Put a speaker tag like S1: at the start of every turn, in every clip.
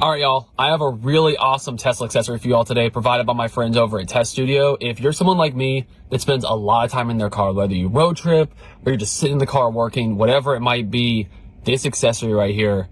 S1: All right, y'all, I have a really awesome Tesla accessory for you all today, provided by my friends over at Tesstudio. If you're someone like me that spends a lot of time in their car, whether you road trip or you're just sitting in the car working, whatever it might be, this accessory right here,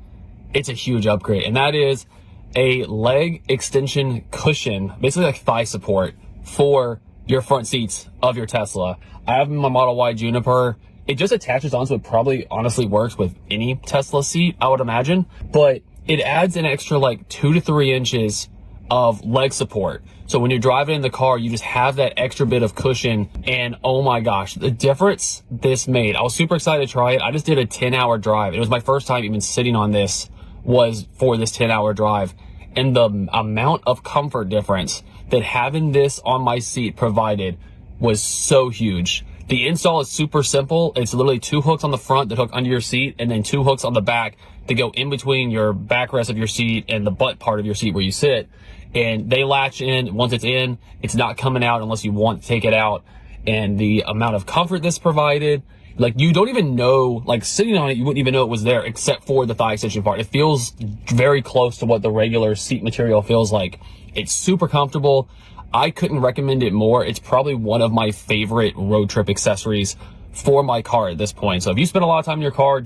S1: it's a huge upgrade. And that is a leg extension cushion, basically like thigh support for your front seats of your Tesla. I have my Model Y Juniper. It just attaches on, so it probably honestly works with any Tesla seat, I would imagine. But it adds an extra like 2 to 3 inches of leg support. So when you're driving in the car, you just have that extra bit of cushion. And oh my gosh, the difference this made. I was super excited to try it. I just did a 10-hour drive. It was my first time even sitting on this was for this 10-hour drive. And the amount of comfort difference that having this on my seat provided was so huge. The install is super simple. It's literally 2 hooks on the front that hook under your seat and then 2 hooks on the back that go in between your backrest of your seat and the butt part of your seat where you sit. And they latch in. Once it's in, it's not coming out unless you want to take it out. And the amount of comfort this provided, like you don't even know, like sitting on it, you wouldn't even know it was there except for the thigh extension part. It feels very close to what the regular seat material feels like. It's super comfortable. I couldn't recommend it more. It's probably one of my favorite road trip accessories for my car at this point. So if you spend a lot of time in your car,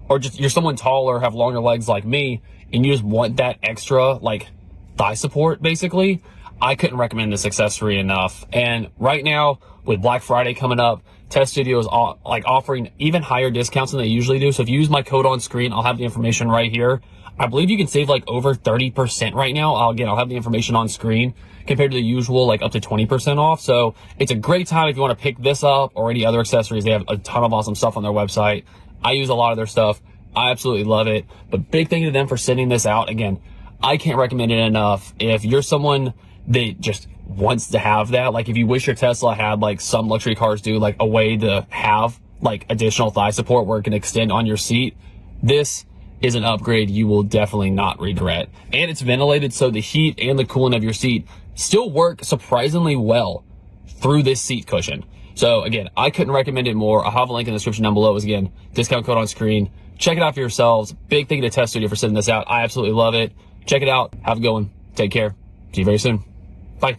S1: or you're someone taller, have longer legs like me, and you just want that extra like thigh support, basically, I couldn't recommend this accessory enough. And right now with Black Friday coming up, Tesstudio is offering even higher discounts than they usually do. So if you use my code on screen, I'll have the information right here. I believe you can save like over 30% right now. I'll have the information on screen compared to the usual, like up to 20% off. So it's a great time if you want to pick this up or any other accessories. They have a ton of awesome stuff on their website. I use a lot of their stuff. I absolutely love it. But big thank you to them for sending this out. Again, I can't recommend it enough. If you're someone that just wants to have that, like if you wish your Tesla had like some luxury cars do, like a way to have like additional thigh support where it can extend on your seat, this is an upgrade you will definitely not regret. And it's ventilated, so the heat and the cooling of your seat still work surprisingly well through this seat cushion. So again, I couldn't recommend it more. I'll have a link in the description down below. Again, discount code on screen. Check it out for yourselves. Big thank you to Tesstudio for sending this out. I absolutely love it. Check it out. Have a good one. Take care. See you very soon. Bye.